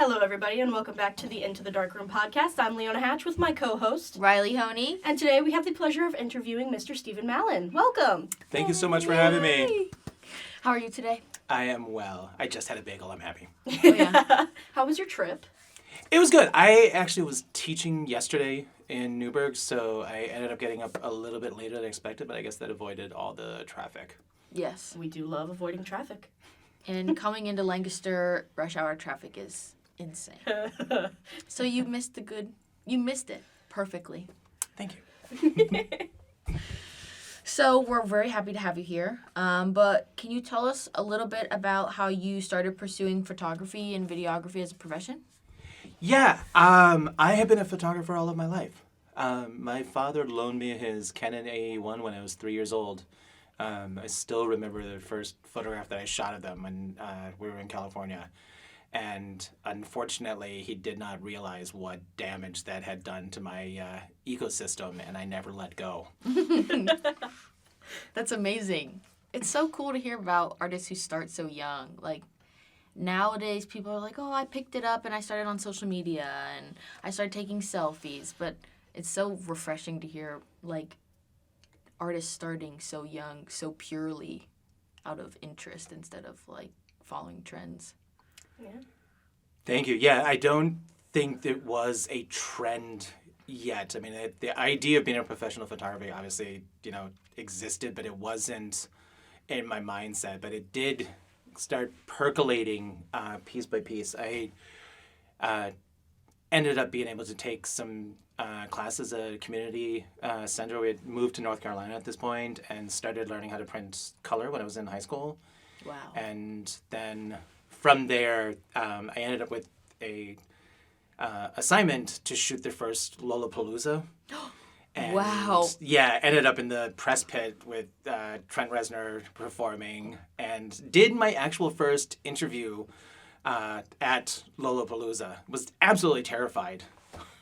Hello, everybody, and welcome back to the Into the Darkroom podcast. I'm Leona Hatch with my co-host, Rylee Hohney. and today we have the pleasure of interviewing Mr. Stephen Mallon. Welcome. Thank you so much for having me. How are you today? I am well. I just had a bagel. I'm happy. Oh, yeah. How was your trip? It was good. I actually was teaching yesterday in Newburgh, so I ended up getting up a little bit later than expected, but I guess that avoided all the traffic. Yes. We do love avoiding traffic. And coming into Lancaster, rush hour traffic is insane. So you missed it perfectly. Thank you. So we're very happy to have you here. But can you tell us a little bit about how you started pursuing photography and videography as a profession? Yeah, I have been a photographer all of my life. My father loaned me his Canon AE1 when I was 3 years old. I still remember the first photograph that I shot of them when we were in California. And unfortunately, he did not realize what damage that had done to my ecosystem, and I never let go. That's amazing. It's so cool to hear about artists who start so young. Like, nowadays, people are like, oh, I picked it up and I started on social media and I started taking selfies. But it's so refreshing to hear, like, artists starting so young, so purely out of interest instead of, like, following trends. Yeah. Thank you. Yeah, I don't think there was a trend yet. I mean, the idea of being a professional photographer obviously, existed, but it wasn't in my mindset. But it did start percolating piece by piece. I ended up being able to take some classes at a community center. We had moved to North Carolina at this point and started learning how to print color when I was in high school. Wow. And then from there, I ended up with a assignment to shoot the first Lollapalooza. And, wow. Yeah, ended up in the press pit with Trent Reznor performing, and did my actual first interview at Lollapalooza. Was absolutely terrified.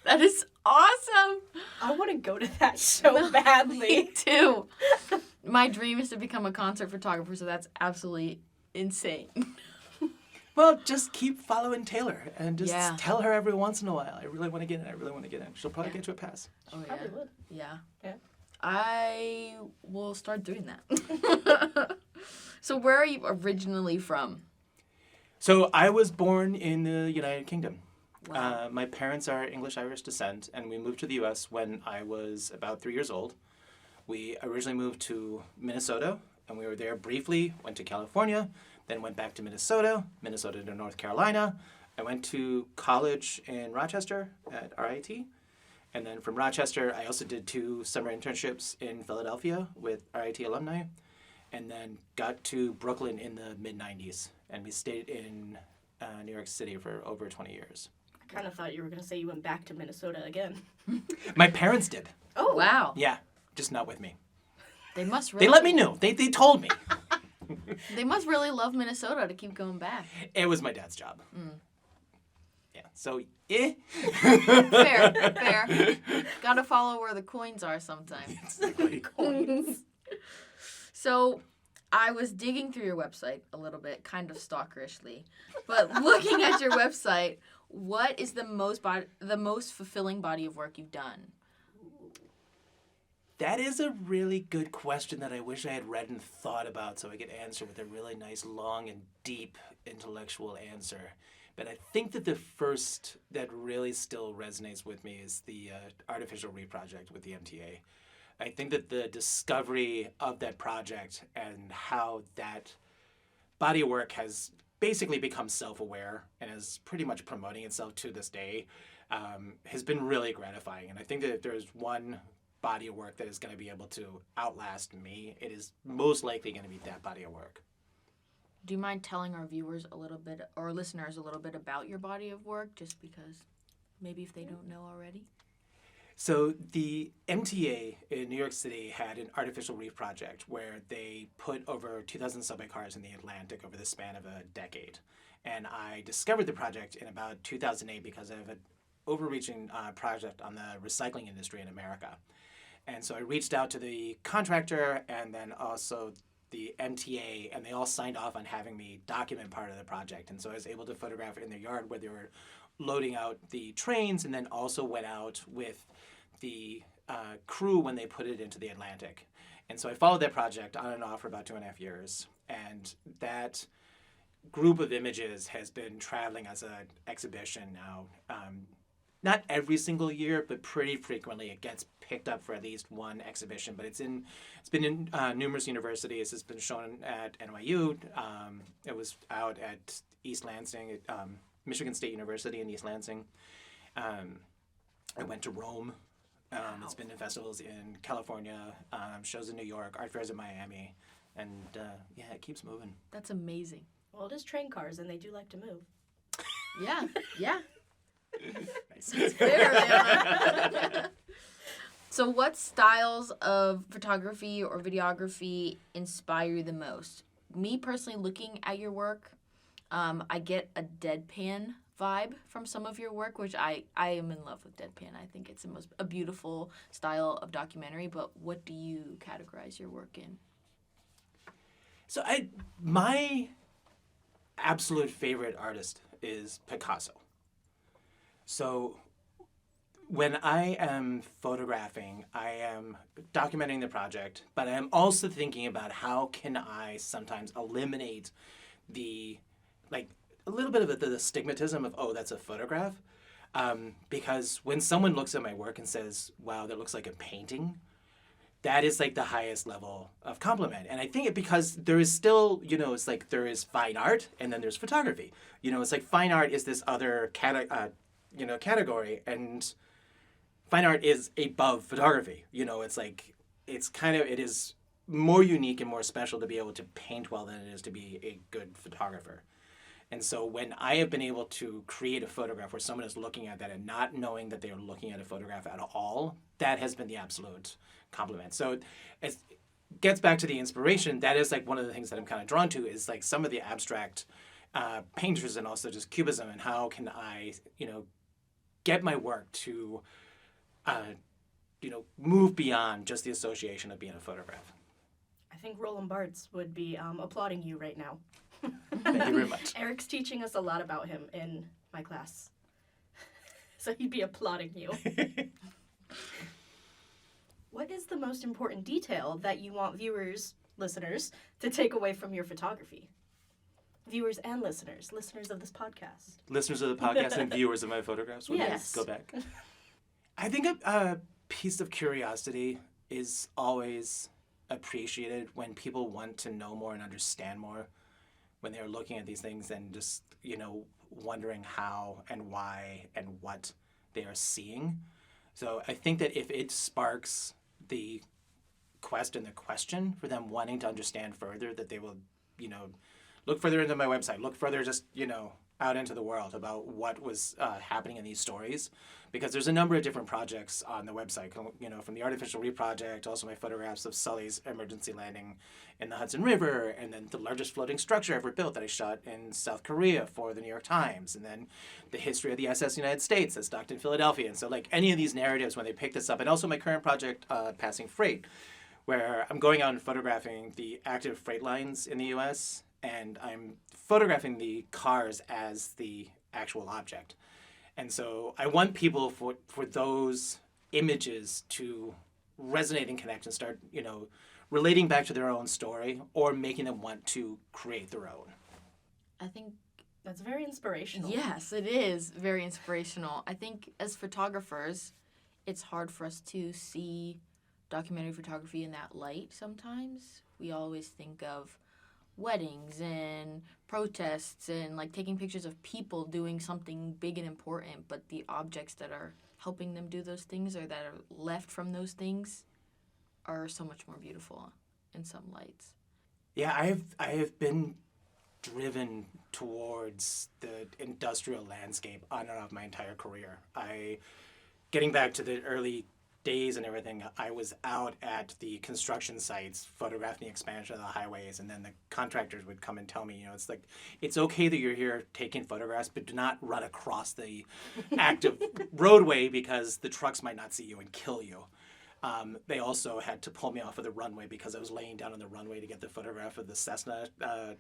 That is awesome. I want to go to that so badly. Me too. My dream is to become a concert photographer, so that's absolutely insane. Well, just keep following Taylor and just Yeah. tell her every once in a while, I really want to get in. She'll probably get you a pass. Oh, yeah. Probably would. Yeah. Yeah. I will start doing that. So where are you originally from? So I was born in the United Kingdom. Wow. My parents are English-Irish descent, and we moved to the U.S. when I was about 3 years old. We originally moved to Minnesota, and we were there briefly, went to California, then went back to Minnesota to North Carolina. I went to college in Rochester at RIT. And then from Rochester, I also did 2 summer internships in Philadelphia with RIT alumni. And then got to Brooklyn in the mid-'90s. And we stayed in New York City for over 20 years. I kind of thought you were going to say you went back to Minnesota again. My parents did. Oh. Wow. Yeah, just not with me. They must really They let me know. They told me. They must really love Minnesota to keep going back. It was my dad's job. Yeah, so, Fair. Gotta follow where the coins are sometimes. Coins. So, I was digging through your website a little bit, kind of stalkerishly, but looking at your website, what is the most fulfilling body of work you've done? That is a really good question that I wish I had read and thought about so I could answer with a really nice, long, and deep intellectual answer. But I think that the first that really still resonates with me is the Artificial Reef project with the MTA. I think that the discovery of that project and how that body of work has basically become self-aware and is pretty much promoting itself to this day has been really gratifying. And I think that if there's one body of work that is going to be able to outlast me, it is most likely going to be that body of work. Do you mind telling our viewers a little bit, or listeners a little bit about your body of work, just because maybe if they don't know already? So the MTA in New York City had an artificial reef project where they put over 2,000 subway cars in the Atlantic over the span of a decade. And I discovered the project in about 2008 because of an overreaching project on the recycling industry in America. And so I reached out to the contractor and then also the MTA, and they all signed off on having me document part of the project. And so I was able to photograph in their yard where they were loading out the trains, and then also went out with the crew when they put it into the Atlantic. And so I followed that project on and off for about 2.5 years. And that group of images has been traveling as an exhibition now. Not every single year, but pretty frequently it gets picked up for at least one exhibition. But it's been in numerous universities. It's been shown at NYU. It was out at East Lansing, Michigan State University in East Lansing. I went to Rome. It's been in festivals in California, shows in New York, art fairs in Miami, and yeah, it keeps moving. That's amazing. Well, it is train cars, and they do like to move. Yeah, yeah. Nice. That's fair, Leona. So what styles of photography or videography inspire you the most? Me personally, looking at your work, I get a deadpan vibe from some of your work, which I am in love with deadpan. I think it's a beautiful style of documentary, but what do you categorize your work in? So my absolute favorite artist is Picasso. So when I am photographing, I am documenting the project, but I am also thinking about how can I sometimes eliminate the, like, a little bit of the stigmatism of, oh, that's a photograph. Because when someone looks at my work and says, wow, that looks like a painting, that is like the highest level of compliment. And I think it because there is still, it's like there is fine art and then there's photography. It's like fine art is this other category, and fine art is above photography. It's like, it is more unique and more special to be able to paint well than it is to be a good photographer. And so when I have been able to create a photograph where someone is looking at that and not knowing that they are looking at a photograph at all, that has been the absolute compliment. So it gets back to the inspiration. That is like one of the things that I'm kind of drawn to is like some of the abstract painters and also just cubism, and how can I, get my work to, move beyond just the association of being a photograph. I think Roland Barthes would be applauding you right now. Thank you very much. Eric's teaching us a lot about him in my class. So he'd be applauding you. What is the most important detail that you want viewers, listeners, to take away from your photography? Viewers and listeners of this podcast. Listeners of the podcast and viewers of my photographs. Yes. Go back. I think a piece of curiosity is always appreciated when people want to know more and understand more, when they're looking at these things and just, wondering how and why and what they are seeing. So I think that if it sparks the quest and the question for them wanting to understand further, that they will, look further into my website, look further just, out into the world about what was happening in these stories. Because there's a number of different projects on the website, from the Artificial Reef Project, also my photographs of Sully's emergency landing in the Hudson River, and then the largest floating structure ever built that I shot in South Korea for the New York Times, and then the history of the SS United States that's docked in Philadelphia. And so like any of these narratives, when they pick this up, and also my current project, Passing Freight, where I'm going out and photographing the active freight lines in the U.S., and I'm photographing the cars as the actual object. And so I want people for those images to resonate and connect and start, relating back to their own story or making them want to create their own. I think That's very inspirational. yes, it is very inspirational. I think as photographers, it's hard for us to see documentary photography in that light sometimes. We always think of weddings and protests and like taking pictures of people doing something big and important, but the objects that are helping them do those things or that are left from those things are so much more beautiful in some lights. Yeah, I have been driven towards the industrial landscape on and off my entire career. Getting back to the early days and everything, I was out at the construction sites photographing the expansion of the highways, and then the contractors would come and tell me, it's like, it's okay that you're here taking photographs, but do not run across the active roadway because the trucks might not see you and kill you. They also had to pull me off of the runway because I was laying down on the runway to get the photograph of the Cessna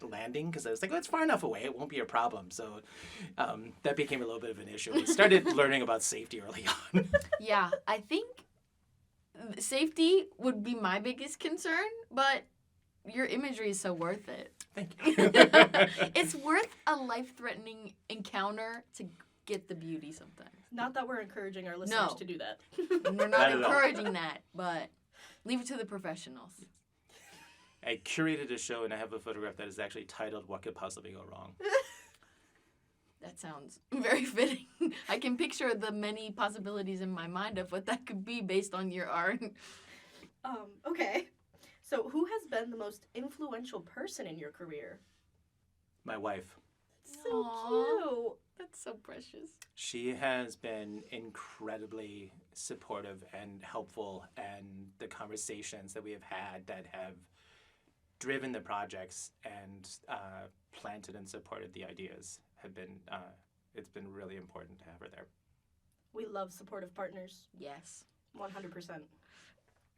landing, because I was like, oh, it's far enough away, it won't be a problem. So that became a little bit of an issue. I started learning about safety early on. Yeah, I think safety would be my biggest concern, but your imagery is so worth it. Thank you. It's worth a life-threatening encounter to get the beauty sometimes. Not that we're encouraging our listeners to do that. We're Not not at all. encouraging that, but leave it to the professionals. I curated a show and I have a photograph that is actually titled "What Could Possibly Go Wrong." That sounds very fitting. I can picture the many possibilities in my mind of what that could be based on your art. Okay. So who has been the most influential person in your career? My wife. So Aw. cute. That's so precious. She has been incredibly supportive and helpful, and the conversations that we have had that have driven the projects and planted and supported the ideas have been, it's been really important to have her there. We love supportive partners. Yes. 100%.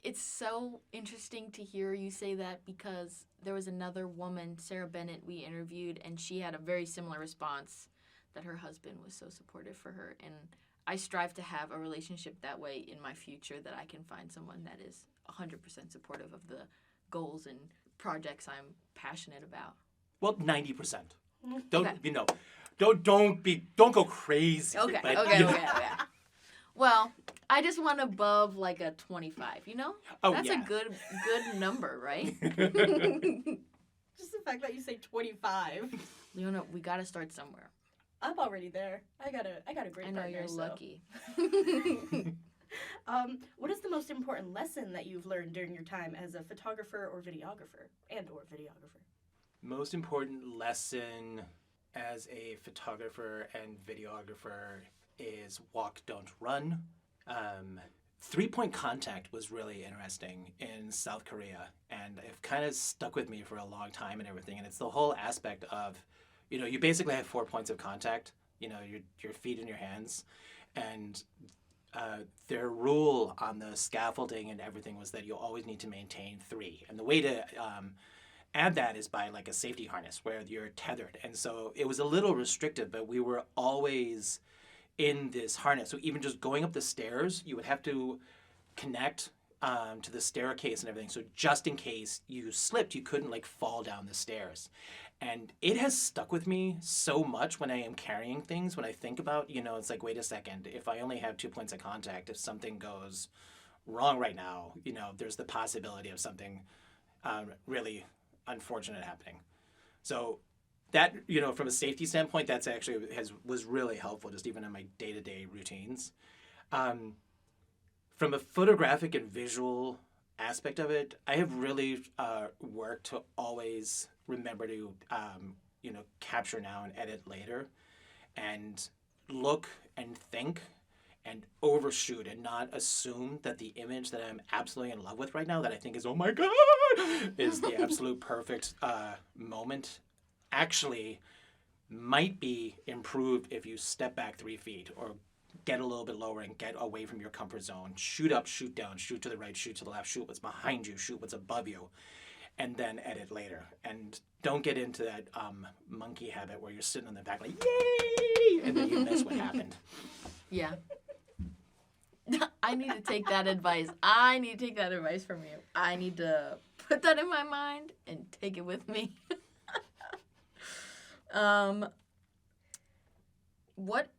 It's so interesting to hear you say that, because there was another woman, Sarah Bennett, we interviewed, and she had a very similar response, that her husband was so supportive for her. And I strive to have a relationship that way in my future, that I can find someone that is 100% supportive of the goals and projects I'm passionate about. Well, 90%. Okay. Don't go crazy. Okay, but, okay, you know. okay. Well, I just want above like a 25, you know? Oh, That's yeah. a good number, right? Just the fact that you say 25. Leona, we gotta start somewhere. I'm already there. I got a great I know partner. you're so. lucky. What is the most important lesson that you've learned during your time as a photographer or videographer? Most important lesson as a photographer and videographer is walk, don't run. 3-point contact was really interesting in South Korea, and it kind of stuck with me for a long time and everything. And it's the whole aspect of, you basically have 4 points of contact, your feet and your hands. And their rule on the scaffolding and everything was that you always need to maintain 3. And the way to add that is by like a safety harness where you're tethered. And so it was a little restrictive, but we were always in this harness. So even just going up the stairs, you would have to connect to the staircase and everything. So just in case you slipped, you couldn't like fall down the stairs. And it has stuck with me so much when I am carrying things. When I think about, it's like, wait a second, if I only have 2 points of contact, if something goes wrong right now, there's the possibility of something really unfortunate happening. So that, from a safety standpoint, that's actually was really helpful, just even in my day-to-day routines. From a photographic and visual aspect of it, I have really worked to always remember to, capture now and edit later, and look and think and overshoot and not assume that the image that I'm absolutely in love with right now, that I think is, oh my God, is the absolute perfect moment, actually might be improved if you step back 3 feet or get a little bit lower and get away from your comfort zone. Shoot up, shoot down, shoot to the right, shoot to the left, shoot what's behind you, shoot what's above you, and then edit later. And don't get into that monkey habit where you're sitting on the back like, yay, and then you miss what happened. Yeah. I need to take that advice. I need to take that advice from you. I need to put that in my mind and take it with me. What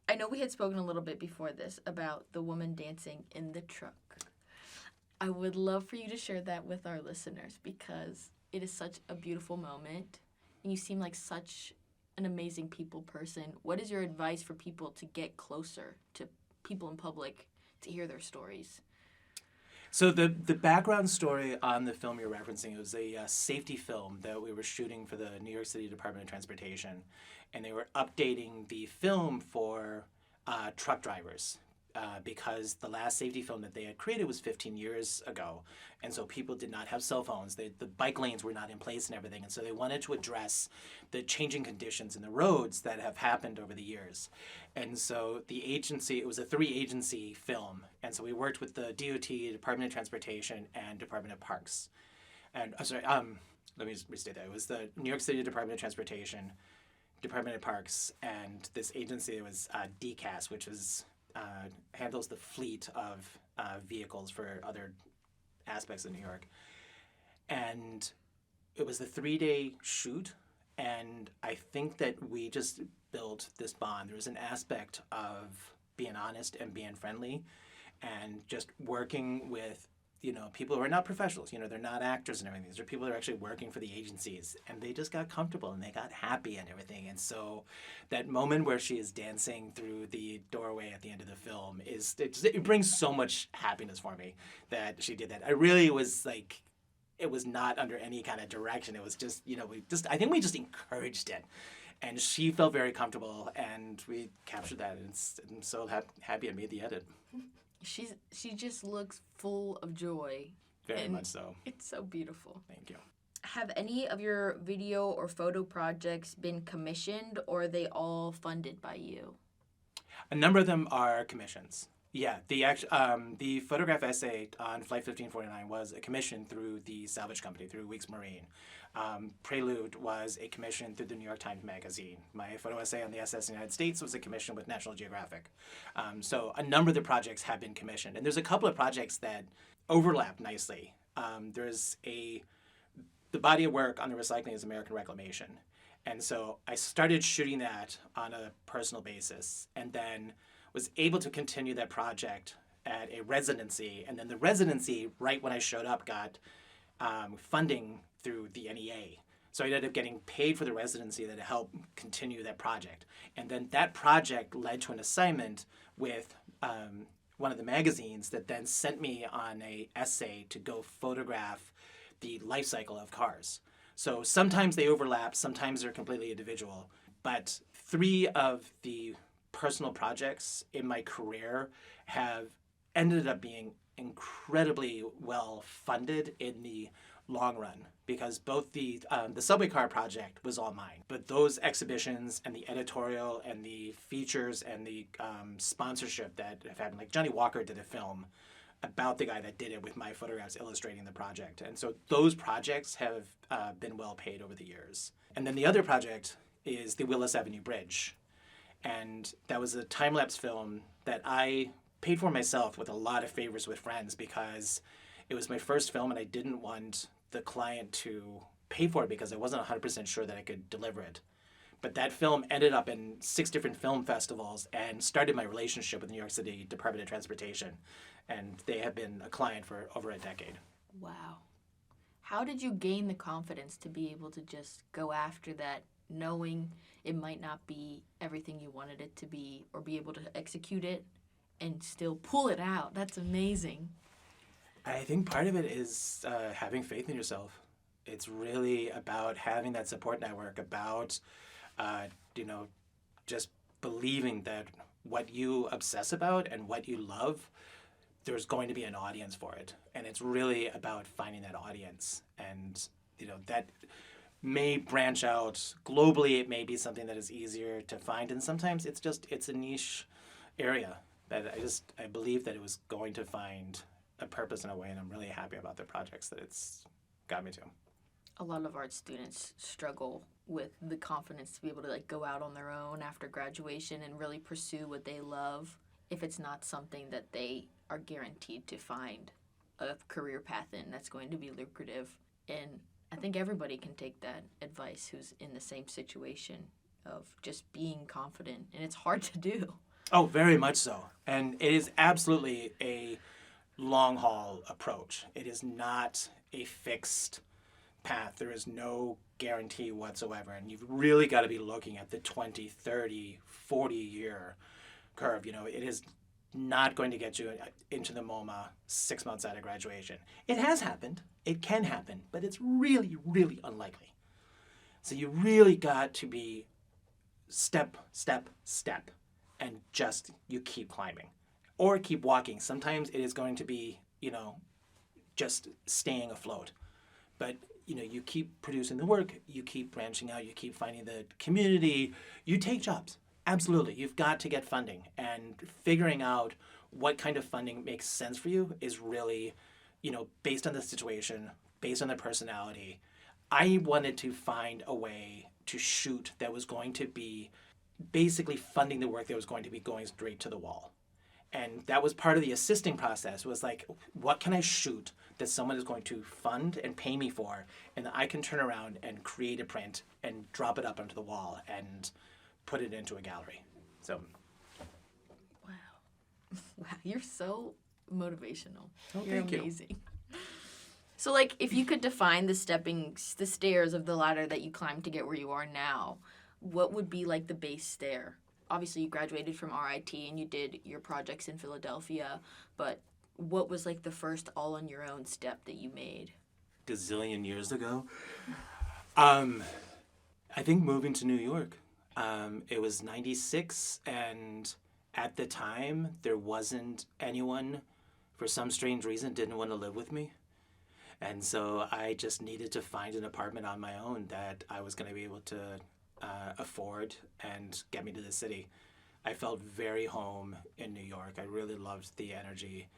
I know we had spoken a little bit before this about the woman dancing in the truck. I would love for you to share that with our listeners, because it is such a beautiful moment and you seem like such an amazing people person. What is your advice for people to get closer to people in public to hear their stories? So the background story on the film you're referencing, it was a safety film that we were shooting for the New York City Department of Transportation, and they were updating the film for truck drivers because the last safety film that they had created was 15 years ago. And so people did not have cell phones. The bike lanes were not in place and everything. And so they wanted to address the changing conditions in the roads that have happened over the years. And so the agency, it was a 3-agency film. And so we worked with the DOT, Department of Transportation, and Department of Parks. And let me restate that. It was the New York City Department of Transportation, Department of Parks, and this agency was DCAS, which is handles the fleet of vehicles for other aspects of New York. And it was the 3-day shoot, and I think that we just built this bond. There was an aspect of being honest and being friendly and just working with people who are not professionals. They're not actors and everything. These are people that are actually working for the agencies, and they just got comfortable and they got happy and everything. And so that moment where she is dancing through the doorway at the end of the film it brings so much happiness for me that she did that. I really was like, it was not under any kind of direction. It was just, I think we just encouraged it. And she felt very comfortable, and we captured that. And I'm so happy I made the edit. She just looks full of joy. Very much so. It's so beautiful. Thank you. Have any of your video or photo projects been commissioned, or are they all funded by you? A number of them are commissions. Yeah, the photograph essay on Flight 1549 was a commission through the salvage company, through Weeks Marine. Prelude was a commission through the New York Times Magazine. My photo essay on the SS United States was a commission with National Geographic. So a number of the projects have been commissioned. And there's a couple of projects that overlap nicely. The body of work on the recycling is American Reclamation. And so I started shooting that on a personal basis, and then was able to continue that project at a residency. And then the residency, right when I showed up, got funding through the NEA. So I ended up getting paid for the residency that helped continue that project. And then that project led to an assignment with one of the magazines that then sent me on an essay to go photograph the life cycle of cars. So sometimes they overlap, sometimes they're completely individual. But 3 of the personal projects in my career have ended up being incredibly well funded in the long run, because both the subway car project was all mine, but those exhibitions and the editorial and the features and the sponsorship that have happened, like Johnny Walker did a film about the guy that did it with my photographs illustrating the project. And so those projects have been well paid over the years. And then the other project is the Willis Avenue Bridge. And that was a time-lapse film that I paid for myself with a lot of favors with friends, because it was my first film and I didn't want the client to pay for it because I wasn't 100% sure that I could deliver it. But that film ended up in 6 different film festivals and started my relationship with the New York City Department of Transportation. And they have been a client for over a decade. Wow. How did you gain the confidence to be able to just go after that, knowing it might not be everything you wanted it to be, or be able to execute it and still pull it out? That's amazing. I think part of it is having faith in yourself. It's really about having that support network, about, just believing that what you obsess about and what you love, there's going to be an audience for it. And it's really about finding that audience. And, that may branch out globally. It may be something that is easier to find. And sometimes it's a niche area that I believe that it was going to find a purpose in a way. And I'm really happy about the projects that it's got me to. A lot of art students struggle with the confidence to be able to go out on their own after graduation and really pursue what they love, if it's not something that they are guaranteed to find a career path in that's going to be lucrative. And I think everybody can take that advice who's in the same situation of just being confident, and it's hard to do. Oh, very much so. And it is absolutely a long haul approach. It is not a fixed path. There is no guarantee whatsoever. And you've really got to be looking at the 20, 30, 40-year curve. It is not going to get you into the MoMA 6 months out of graduation. It has happened. It can happen, but it's really, really unlikely. So you really got to be step, step, step, and just you keep climbing. or keep walking. Sometimes it is going to be, just staying afloat. But, you keep producing the work, you keep branching out, you keep finding the community, you take jobs. Absolutely. You've got to get funding. And figuring out what kind of funding makes sense for you is really, based on the situation, based on the personality. I wanted to find a way to shoot that was going to be basically funding the work that was going to be going straight to the wall. And that was part of the assisting process, was like, what can I shoot that someone is going to fund and pay me for, and that I can turn around and create a print and drop it up onto the wall and put it into a gallery. So. Wow, you're so motivational. Oh, you're thank you. amazing. So, if you could define the stairs of the ladder that you climbed to get where you are now, what would be the base stair? Obviously, you graduated from RIT and you did your projects in Philadelphia, but what was the first all on your own step that you made? Gazillion years ago. I think moving to New York. It was 96, and at the time, there wasn't anyone, for some strange reason, didn't want to live with me. And so I just needed to find an apartment on my own that I was going to be able to afford and get me to the city. I felt very home in New York. I really loved the energy.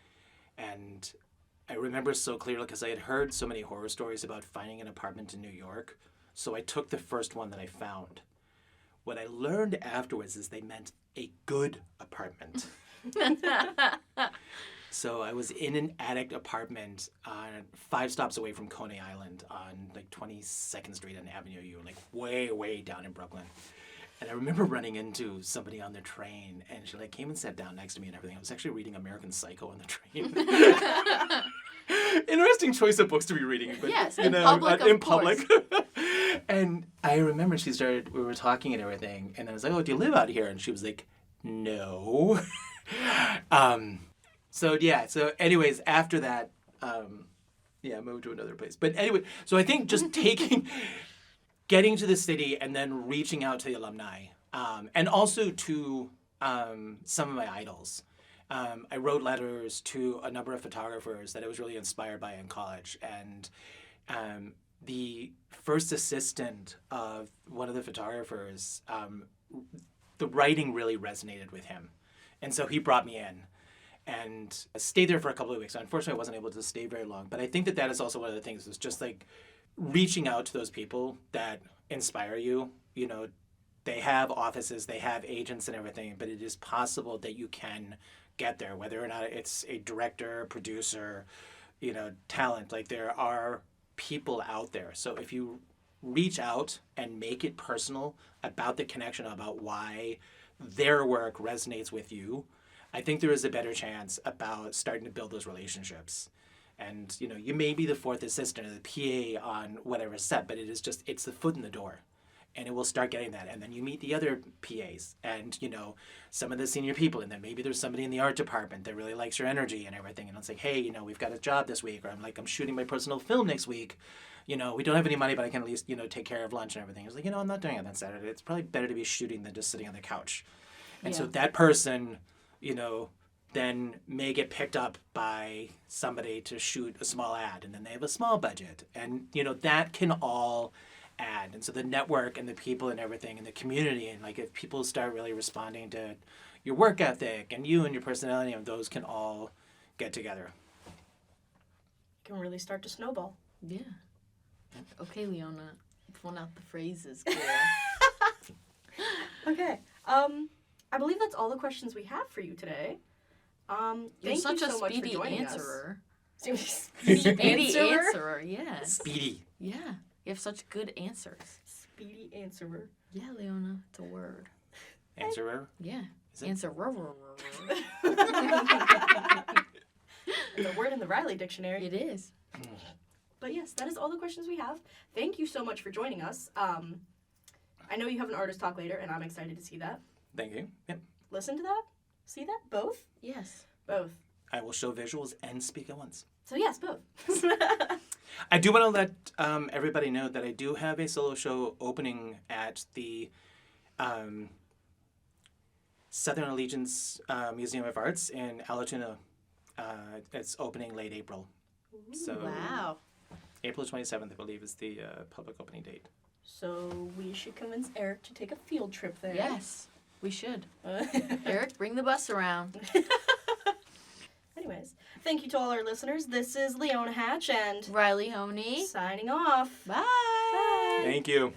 And I remember so clearly because I had heard so many horror stories about finding an apartment in New York. So I took the first one that I found. What I learned afterwards is they meant a good apartment. So I was in an attic apartment 5 stops away from Coney Island on 22nd Street and Avenue U, way, way down in Brooklyn. And I remember running into somebody on the train, and she came and sat down next to me and everything. I was actually reading American Psycho on the train. Interesting choice of books to be reading, but yes, in public. And I remember we were talking and everything, and I was like, "Oh, do you live out here?" And she was like, "No." So anyways, after that, I moved to another place. But anyway, so I think just getting to the city and then reaching out to the alumni, and also to some of my idols. I wrote letters to a number of photographers that I was really inspired by in college. And the first assistant of one of the photographers, the writing really resonated with him. And so he brought me in. And I stayed there for a couple of weeks. Unfortunately, I wasn't able to stay very long. But I think that is also one of the things, is just reaching out to those people that inspire you. They have offices, they have agents and everything, but it is possible that you can get there, whether or not it's a director, producer, talent. There are people out there. So if you reach out and make it personal about the connection, about why their work resonates with you, I think there is a better chance about starting to build those relationships. And, you may be the fourth assistant or the PA on whatever set, but it's the foot in the door. And it will start getting that. And then you meet the other PAs and, some of the senior people. And then maybe there's somebody in the art department that really likes your energy and everything. And it's like, hey, we've got a job this week. Or I'm shooting my personal film next week. We don't have any money, but I can at least, take care of lunch and everything. It's like, I'm not doing it that Saturday. It's probably better to be shooting than just sitting on the couch. And so that person, then may get picked up by somebody to shoot a small ad, and then they have a small budget. And, that can all add. And so the network and the people and everything and the community, and if people start really responding to your work ethic and you and your personality, and those can all get together. Can really start to snowball. Yeah. Okay, Leona, pull out the phrases. Cool. Okay. I believe that's all the questions we have for you today. Thank you so much for joining answerer. Us. Speedy answerer, yes. Speedy. Yeah, you have such good answers. Speedy answerer. Yeah, Leona, it's a word. Answerer? Yeah. Is it? Answerer. It's a word in the Rylee dictionary. It is. But yes, that is all the questions we have. Thank you so much for joining us. I know you have an artist talk later, and I'm excited to see that. Thank you. Yep. Listen to that? See that? Both? Yes. Both. I will show visuals and speak at once. So yes, both. I do want to let everybody know that I do have a solo show opening at the Southern Allegiance Museum of Arts in Allatoona. It's opening late April. So Wow. April 27th, I believe, is the public opening date. So we should convince Eric to take a field trip there. Yes, we should. Eric, bring the bus around. Anyways, thank you to all our listeners. This is Leona Hatch and Rylee Hohney. signing off. Bye. Bye. Thank you.